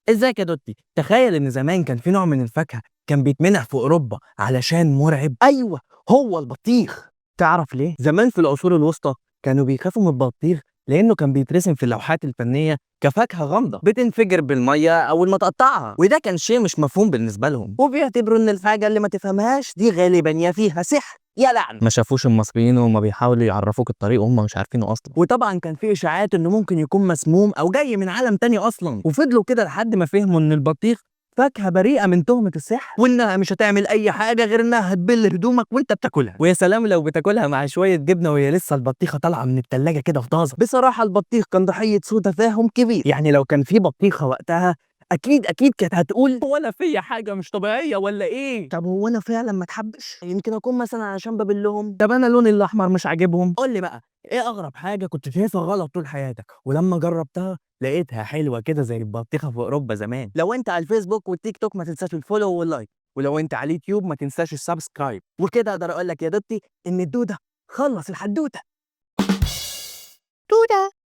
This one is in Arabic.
ازيك يا دوتي؟ تخيل ان زمان كان في نوع من الفاكهه كان بيتمنع في اوروبا علشان مرعب. ايوه، هو البطيخ. تعرف ليه؟ زمان في العصور الوسطى كانوا بيخافوا من البطيخ لانه كان بيترسم في اللوحات الفنيه كفاكهه غامضه بتنفجر بالميه اول ما تقطعها، وده كان شيء مش مفهوم بالنسبه لهم، وبيعتبروا ان الحاجه اللي ما تفهمهاش دي غالبا يا فيها سحر يا لعنه. ما شافوش المصريين وهما بيحاولوا يعرفوك الطريق وهم مش عارفينه اصلا. وطبعا كان في اشاعات انه ممكن يكون مسموم او جاي من عالم تاني اصلا، وفضلوا كده لحد ما فهموا ان البطيخ فاكهه بريئه من تهمه السحر، وانها مش هتعمل اي حاجه غير انها هتبل هدومك وانت بتاكلها، ويا سلام لو بتاكلها مع شويه جبنه وهي لسه البطيخه طالعه من التلاجة كده في طازه. بصراحه البطيخ كان ضحيه سوء تفاهم كبير، يعني لو كان في بطيخه وقتها اكيد كانت هتقول هو انا فيا حاجه مش طبيعيه ولا ايه؟ طب هو انا فعلا ما اتحبش؟ يمكن اكون مثلا علشان بابلهم. طب انا لوني الاحمر مش عاجبهم؟ قول لي بقى، ايه اغرب حاجه كنت شايفها غلط طول حياتك ولما جربتها لقيتها حلوه كده زي البطيخه في اوروبا زمان؟ لو انت على الفيسبوك والتيك توك ما تنساش الفولو واللايك، ولو انت على اليوتيوب ما تنساش السبسكرايب. وكده اقدر اقول لك يا دوتي ان الدوده خلص الحدوته. توتة.